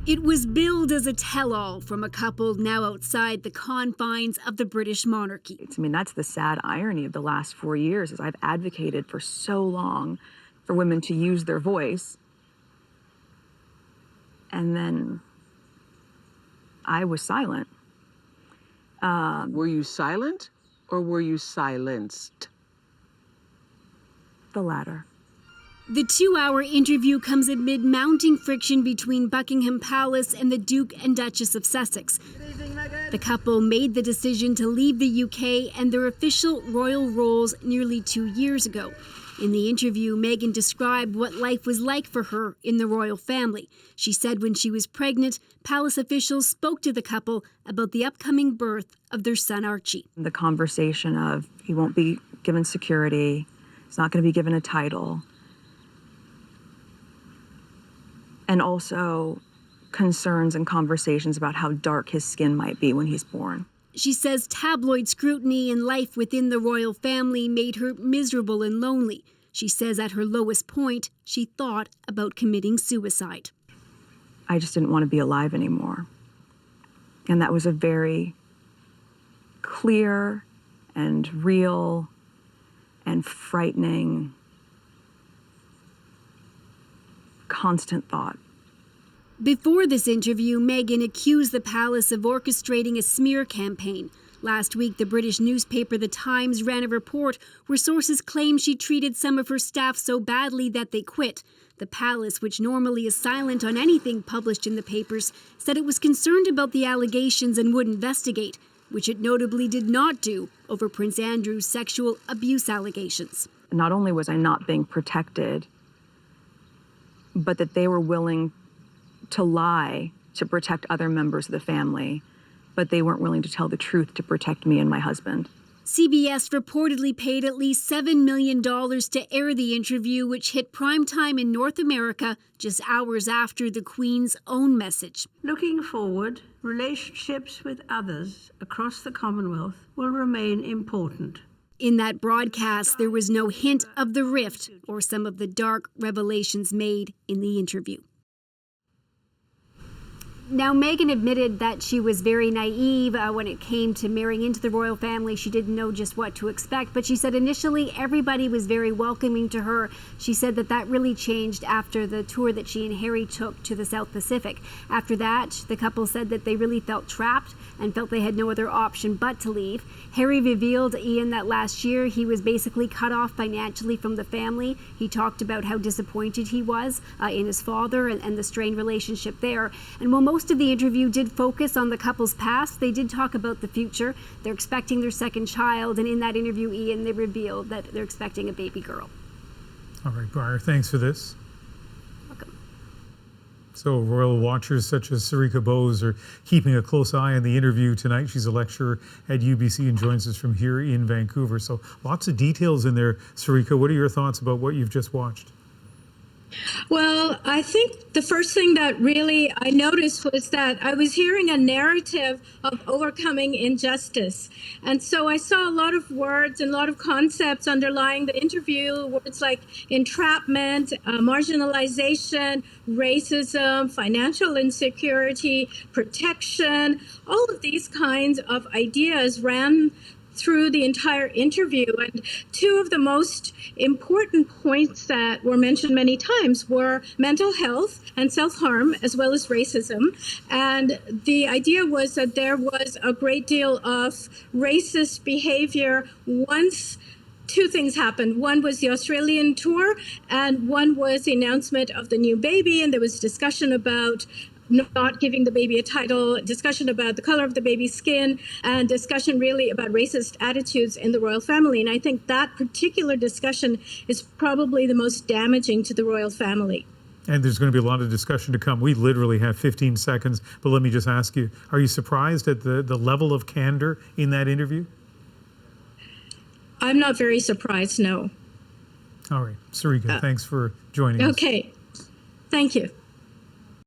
It was billed as a tell-all from a couple now outside the confines of the British monarchy. I mean, that's the sad irony of the last 4 years, is I've advocated for so long for women to use their voice. And then I was silent. Were you silent or were you silenced? The latter. The 2-hour interview comes amid mounting friction between Buckingham Palace and the Duke and Duchess of Sussex. The couple made the decision to leave the UK and their official royal roles nearly 2 years ago. In the interview, Meghan described what life was like for her in the royal family. She said when she was pregnant, palace officials spoke to the couple about the upcoming birth of their son Archie. The conversation of he won't be given security, he's not going to be given a title. And also concerns and conversations about how dark his skin might be when he's born. She says tabloid scrutiny and life within the royal family made her miserable and lonely. She says at her lowest point, she thought about committing suicide. I just didn't want to be alive anymore. And that was a very clear and real and frightening constant thought. Before this interview, Meghan accused the palace of orchestrating a smear campaign. Last week, the British newspaper The Times ran a report where sources claimed she treated some of her staff so badly that they quit. The palace, which normally is silent on anything published in the papers, said it was concerned about the allegations and would investigate, which it notably did not do over Prince Andrew's sexual abuse allegations. Not only was I not being protected, but that they were willing to lie to protect other members of the family, but they weren't willing to tell the truth to protect me and my husband. CBS reportedly paid at least $7 million to air the interview, which hit primetime in North America just hours after the Queen's own message. Looking forward, relationships with others across the Commonwealth will remain important. In that broadcast, there was no hint of the rift or some of the dark revelations made in the interview. Now, Meghan admitted that she was very naive when it came to marrying into the royal family. She didn't know just what to expect, but she said initially everybody was very welcoming to her. She said that that really changed after the tour that she and Harry took to the South Pacific. After that, the couple said that they really felt trapped and felt they had no other option but to leave. Harry revealed, Ian, that last year he was basically cut off financially from the family. He talked about how disappointed he was in his father and the strained relationship there. And while most of the interview did focus on the couple's past, they did talk about the future. They're expecting their second child, and in that interview, Ian, they revealed that they're expecting a baby girl. All right, Briar, thanks for this. Welcome. So royal watchers such as Sarika Bowes are keeping a close eye on the interview tonight. She's a lecturer at UBC and joins us from here in Vancouver. So lots of details in there. Sarika, what are your thoughts about what you've just watched? Well, I think the first thing that really I noticed was that I was hearing a narrative of overcoming injustice. And so I saw a lot of words and a lot of concepts underlying the interview, words like entrapment, marginalization, racism, financial insecurity, protection. All of these kinds of ideas ran through the entire interview. And two of the most important points that were mentioned many times were mental health and self-harm, as well as racism. And the idea was that there was a great deal of racist behavior once two things happened. One was the Australian tour, and one was the announcement of the new baby. And there was discussion about not giving the baby a title, discussion about the color of the baby's skin, and discussion really about racist attitudes in the royal family. And I think that particular discussion is probably the most damaging to the royal family. And there's going to be a lot of discussion to come. We literally have 15 seconds, but let me just ask you, are you surprised at the level of candor in that interview? I'm not very surprised, no. All right. Sarika, thanks for joining us. Okay. Thank you.